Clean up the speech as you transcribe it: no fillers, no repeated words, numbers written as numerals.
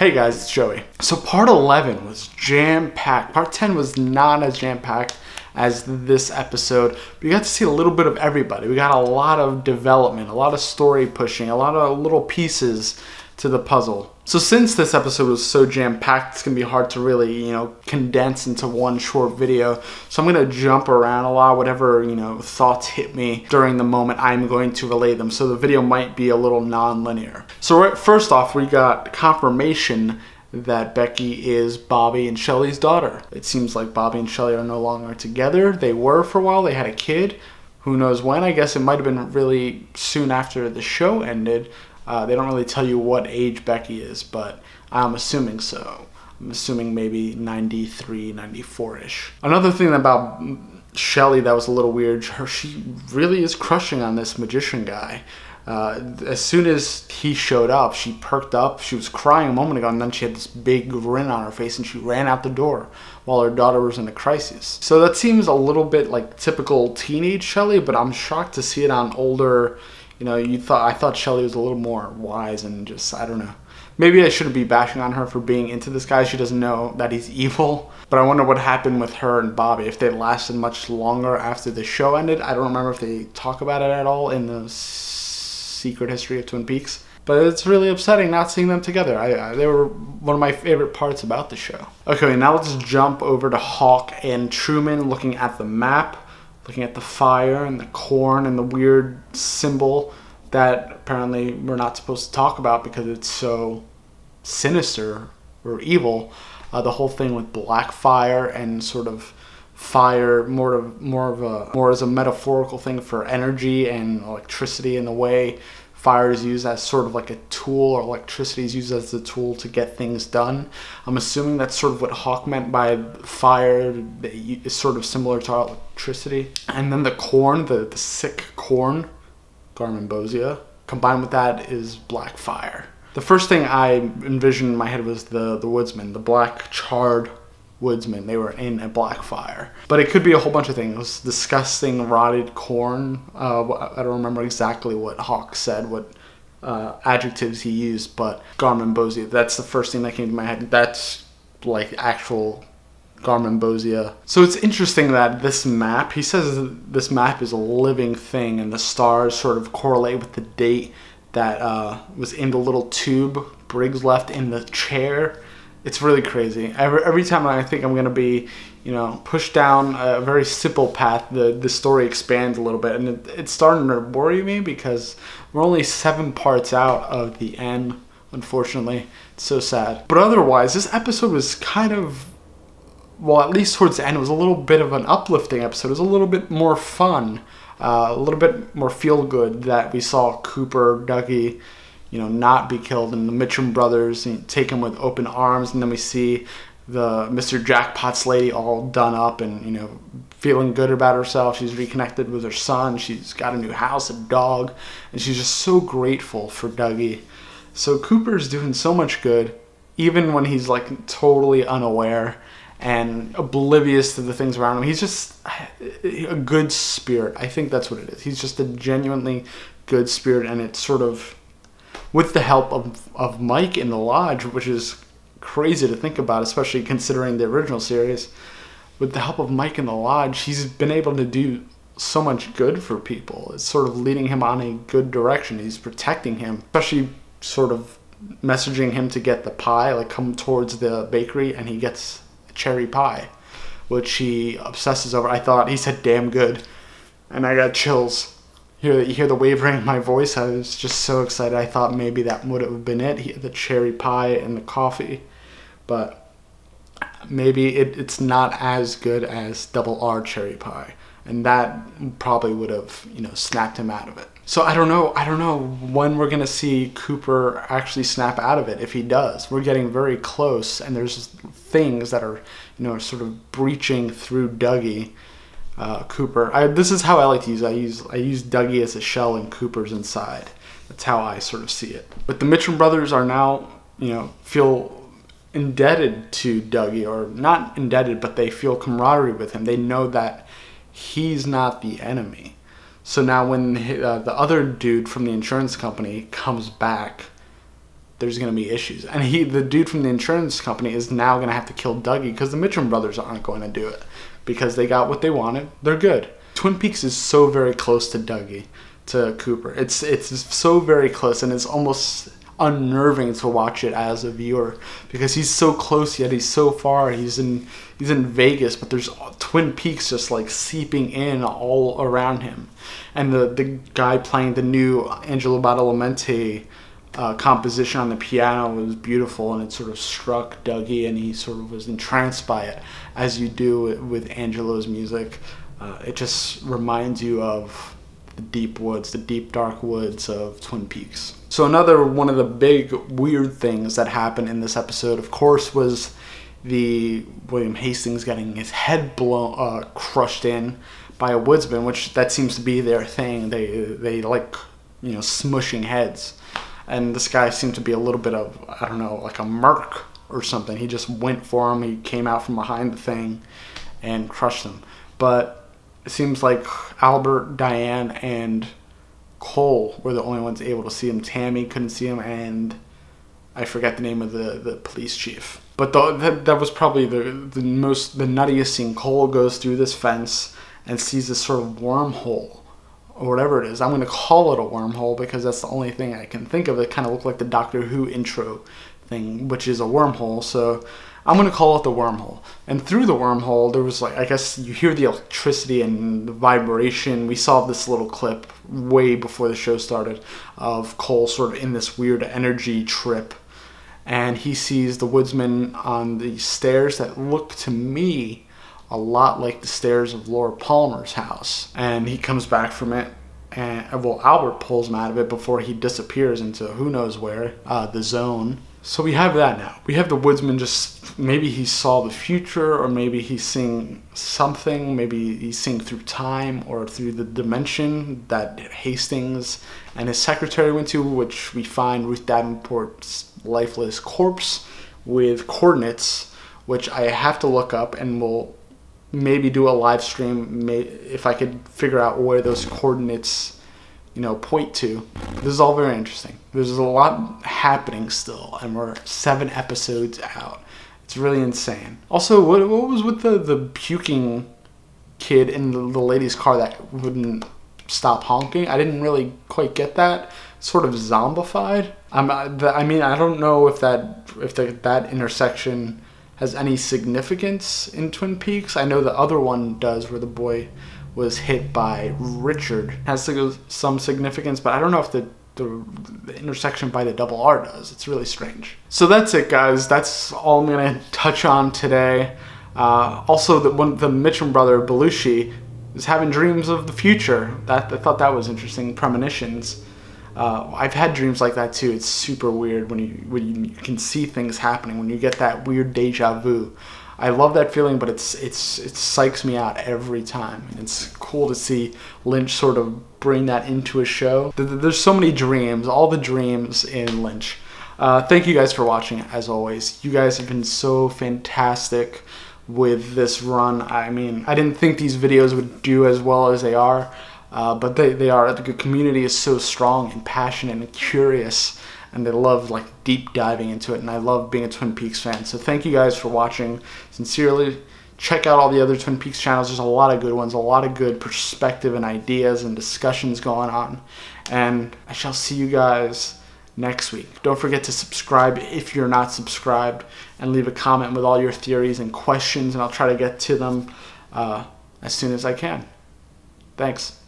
Hey guys, it's Joey. So part 11 was jam-packed. Part 10 was not as jam-packed as this episode, but you got to see a little bit of everybody. We got a lot of development, a lot of story pushing, a lot of little pieces to the puzzle. So since this episode was so jam-packed, it's gonna be hard to really, condense into one short video. So I'm gonna jump around a lot, whatever, thoughts hit me during the moment, I'm going to relay them. So the video might be a little non-linear. So first off, we got confirmation that Becky is Bobby and Shelley's daughter. It seems like Bobby and Shelley are no longer together. They were for a while, they had a kid. Who knows when? I guess it might have been really soon after the show ended. They don't really tell you what age Becky is, but I'm assuming so. I'm assuming maybe 93, 94-ish. Another thing about Shelley that was a little weird, she really is crushing on this magician guy. As soon as he showed up, she perked up. She was crying a moment ago, and then she had this big grin on her face, and she ran out the door while her daughter was in a crisis. So that seems a little bit like typical teenage Shelley, but I'm shocked to see it on older. I thought Shelley was a little more wise and just, I don't know. Maybe I shouldn't be bashing on her for being into this guy. She doesn't know that he's evil. But I wonder what happened with her and Bobby, if they lasted much longer after the show ended. I don't remember if they talk about it at all in the Secret History of Twin Peaks. But it's really upsetting not seeing them together. They were one of my favorite parts about the show. Okay, now let's jump over to Hawk and Truman looking at the map. Looking at the fire and the corn and the weird symbol that apparently we're not supposed to talk about because it's so sinister or evil. The whole thing with black fire and sort of fire more as a metaphorical thing for energy and electricity, and the way fire is used as sort of like a tool, or electricity is used as a tool to get things done. I'm assuming that's sort of what Hawk meant by fire, is sort of similar to electricity. And then the corn, the sick corn, Garmonbozia, combined with that is black fire. The first thing I envisioned in my head was the Woodsmen, the black charred Woodsmen. They were in a black fire. But it could be a whole bunch of things. Disgusting, rotted corn. I don't remember exactly what Hawk said, what adjectives he used, but Garmonbozia, that's the first thing that came to my head. That's like actual Garmonbozia. So it's interesting that this map, he says this map is a living thing, and the stars sort of correlate with the date that was in the little tube Briggs left in the chair. It's really crazy. Every time I think I'm going to be, pushed down a very simple path, the story expands a little bit. And it's starting to worry me because we're only 7 parts out of the end, unfortunately. It's so sad. But otherwise, this episode was kind of, well, at least towards the end, it was a little bit of an uplifting episode. It was a little bit more fun, a little bit more feel-good that we saw Cooper, Dougie, not be killed, and the Mitchum brothers take him with open arms, and then we see the Mr. Jackpot's lady all done up and, feeling good about herself. She's reconnected with her son. She's got a new house, a dog, and she's just so grateful for Dougie. So Cooper's doing so much good, even when he's like totally unaware and oblivious to the things around him. He's just a good spirit. I think that's what it is. He's just a genuinely good spirit, and it's sort of with the help of Mike in the lodge, which is crazy to think about, especially considering the original series. With the help of Mike in the lodge, he's been able to do so much good for people. It's sort of leading him on a good direction. He's protecting him, especially sort of messaging him to get the pie, like come towards the bakery, and he gets a cherry pie, which he obsesses over. I thought he said damn good, and I got chills. You hear the wavering in my voice. I was just so excited. I thought maybe that would have been it, the cherry pie and the coffee. But maybe it's not as good as Double R cherry pie. And that probably would have, snapped him out of it. So I don't know when we're going to see Cooper actually snap out of it, if he does. We're getting very close, and there's things that are, sort of breaching through Dougie. Cooper. This is how I like to use it. I use Dougie as a shell and Cooper's inside. That's how I sort of see it. But the Mitchum brothers are now, feel indebted to Dougie, or not indebted, but they feel camaraderie with him. They know that he's not the enemy. So now when the other dude from the insurance company comes back, there's going to be issues. And the dude from the insurance company is now going to have to kill Dougie because the Mitchum brothers aren't going to do it because they got what they wanted. They're good. Twin Peaks is so very close to Dougie, to Cooper. It's so very close, and it's almost unnerving to watch it as a viewer because he's so close yet he's so far. He's in Vegas, but there's Twin Peaks just like seeping in all around him. And the guy playing the new Angelo Badalamenti composition on the piano was beautiful, and it sort of struck Dougie, and he sort of was entranced by it, as you do with Angelo's music. It just reminds you of the deep woods, the deep dark woods of Twin Peaks. So another one of the big weird things that happened in this episode, of course, was the William Hastings getting his head crushed in by a woodsman, which that seems to be their thing. They like, you know, smushing heads. And this guy seemed to be a little bit of, I don't know, like a merc or something. He just went for him. He came out from behind the thing and crushed him. But it seems like Albert, Diane, and Cole were the only ones able to see him. Tammy couldn't see him, and I forget the name of the police chief. But that was probably the nuttiest scene. Cole goes through this fence and sees this sort of wormhole, or whatever it is. I'm going to call it a wormhole because that's the only thing I can think of. It kind of looked like the Doctor Who intro thing, which is a wormhole. So I'm going to call it the wormhole. And through the wormhole, there was, like, I guess you hear the electricity and the vibration. We saw this little clip way before the show started of Cole sort of in this weird energy trip. And he sees the woodsman on the stairs that look to me a lot like the stairs of Laura Palmer's house. And he comes back from it, and, well, Albert pulls him out of it before he disappears into who knows where, the zone. So we have that now. We have the woodsman just, maybe he saw the future, or maybe he's seeing something. Maybe he's seeing through time or through the dimension that Hastings and his secretary went to, which we find Ruth Davenport's lifeless corpse with coordinates, which I have to look up, and we'll maybe do a live stream if I could figure out where those coordinates, you know, point to. This is all very interesting. There's a lot happening still, and we're 7 episodes out. It's really insane. Also, what was with the puking kid in the lady's car that wouldn't stop honking? I didn't really quite get that. Sort of zombified. I mean, I don't know if that intersection has any significance in Twin Peaks. I know the other one does, where the boy was hit by Richard, has some significance, but I don't know if the intersection by the double R does. It's really strange. So that's it, guys. That's all I'm gonna touch on today. Also, the Mitchum brother Belushi is having dreams of the future. I thought that was interesting. Premonitions. I've had dreams like that too. It's super weird when you can see things happening, when you get that weird deja vu. I love that feeling, but it psychs me out every time. And it's cool to see Lynch sort of bring that into a show. There's so many dreams, all the dreams in Lynch. Thank you guys for watching, as always. You guys have been so fantastic with this run. I mean, I didn't think these videos would do as well as they are. But they are. The community is so strong and passionate and curious, and they love like deep diving into it, and I love being a Twin Peaks fan. So thank you guys for watching. Sincerely, check out all the other Twin Peaks channels. There's a lot of good ones, a lot of good perspective and ideas and discussions going on. And I shall see you guys next week. Don't forget to subscribe if you're not subscribed, and leave a comment with all your theories and questions, and I'll try to get to them as soon as I can. Thanks.